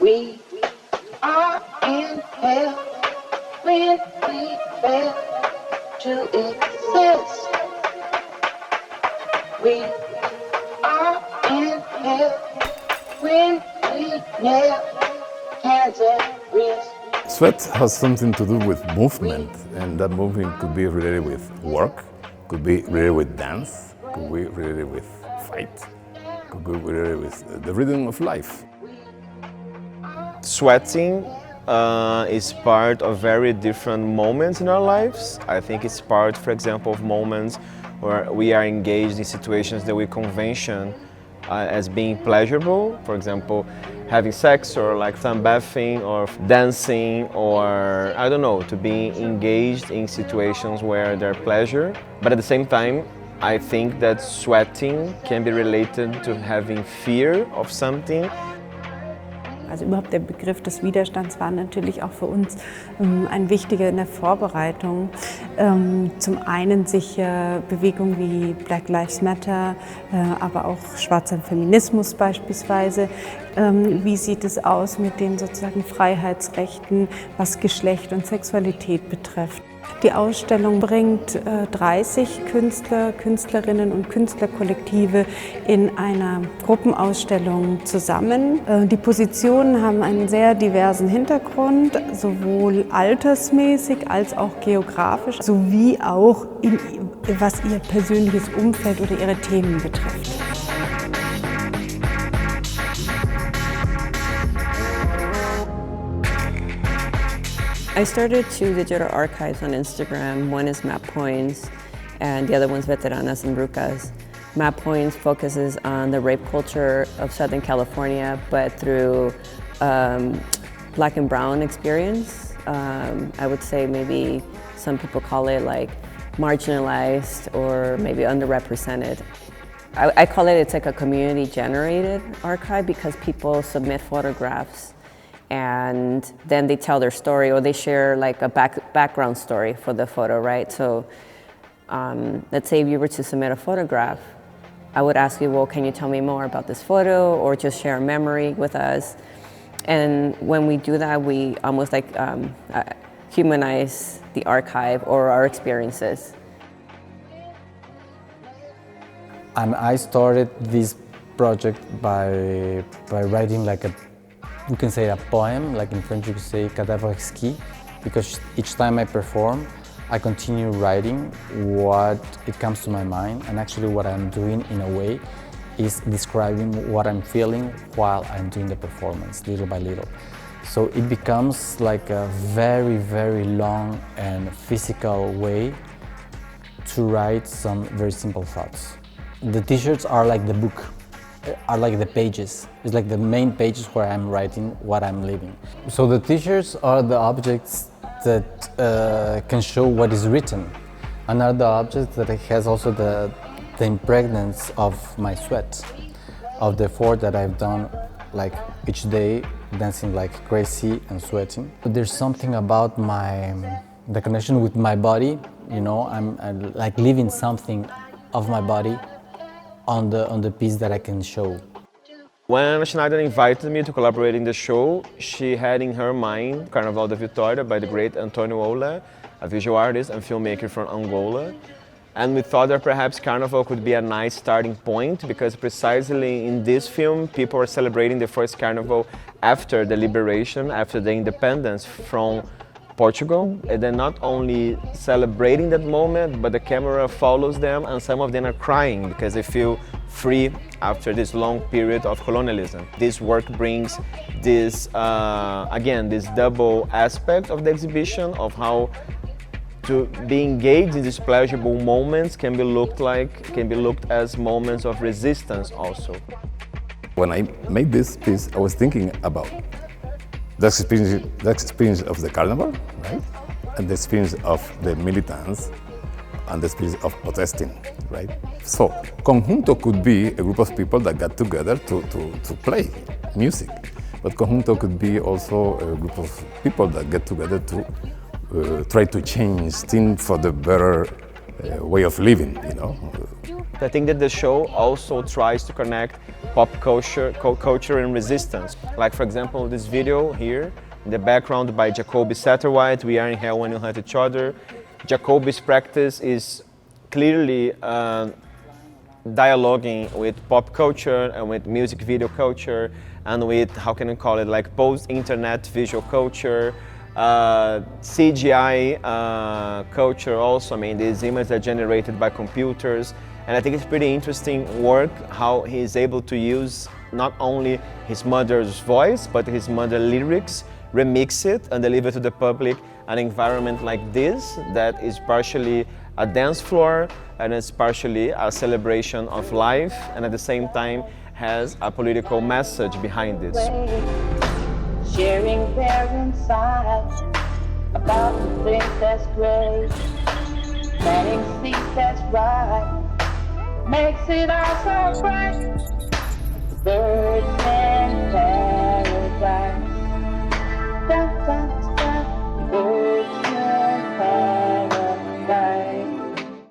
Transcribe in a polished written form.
We are in hell when we fail to exist. We are in hell when we nail hands at wrists. Sweat has something to do with movement, and that movement could be related with work, could be related with dance, could be related with fight, could be related with the rhythm of life. Sweating is part of very different moments in our lives. I think it's part, for example, of moments where we are engaged in situations that we convention as being pleasurable. For example, having sex or like sunbathing or dancing or I don't know, to be engaged in situations where they're pleasure. But at the same time, I think that sweating can be related to having fear of something. Also überhaupt der Begriff des Widerstands war natürlich auch für uns ein wichtiger in der Vorbereitung. Zum einen sich Bewegungen wie Black Lives Matter, aber auch schwarzer Feminismus beispielsweise. Wie sieht es aus mit den sozusagen Freiheitsrechten, was Geschlecht und Sexualität betrifft? Die Ausstellung bringt 30 Künstler, Künstlerinnen und Künstlerkollektive in einer Gruppenausstellung zusammen. Die Positionen haben einen sehr diversen Hintergrund, sowohl altersmäßig als auch geografisch, sowie auch was ihr persönliches Umfeld oder ihre Themen betrifft. I started two digital archives on Instagram. One is Map Points, and the other one's Veteranas and Rucas. Map Points focuses on the rape culture of Southern California, but through Black and Brown experience. I would say maybe some people call it like marginalized or maybe underrepresented. I call it, it's like a community-generated archive because people submit photographs and then they tell their story or they share like a background story for the photo, right? So let's say if you were to submit a photograph, I would ask you, well, can you tell me more about this photo or just share a memory with us? And when we do that, we almost like humanize the archive or our experiences. And I started this project by writing like you can say a poem, like in French you could say cadavre exquis, because each time I perform, I continue writing what it comes to my mind, and actually what I'm doing in a way is describing what I'm feeling while I'm doing the performance, little by little. So it becomes like a very, very long and physical way to write some very simple thoughts. The t-shirts are like the book, are like the pages. It's like the main pages where I'm writing what I'm living. So the t-shirts are the objects that can show what is written, and are the objects that has also the impregnance of my sweat, of the effort that I've done like each day, dancing like crazy and sweating. But there's something about the connection with my body, you know, I'm like living something of my body on the piece that I can show. When Schneider invited me to collaborate in the show, she had in her mind Carnaval da Vitória by the great Antonio Ola, a visual artist and filmmaker from Angola. And we thought that perhaps Carnival could be a nice starting point because precisely in this film, people are celebrating the first Carnival after the liberation, after the independence from Portugal. And they're not only celebrating that moment, but the camera follows them and some of them are crying because they feel free after this long period of colonialism. This work brings this, again, this double aspect of the exhibition of how to be engaged in these pleasurable moments can be looked as moments of resistance also. When I made this piece, I was thinking about the experience of the carnival, right? And the experience of the militants and the experience of protesting, right? So, conjunto could be a group of people that got together to play music. But conjunto could be also a group of people that get together to try to change things for the better way of living, you know. I think that the show also tries to connect pop culture and resistance. Like, for example, this video here, in the background by Jacoby Satterwhite, We Are in Hell When You Hurt Each Other. Jacoby's practice is clearly dialoguing with pop culture and with music video culture and with, how can I call it, like post-internet visual culture, CGI culture also. I mean, these images are generated by computers. And I think it's pretty interesting work how he is able to use not only his mother's voice, but his mother's lyrics, remix it and deliver to the public an environment like this that is partially a dance floor and it's partially a celebration of life and at the same time has a political message behind it. Sharing their insights about the things that's great, planting seeds that's right, makes it all so bright. Birds in paradise.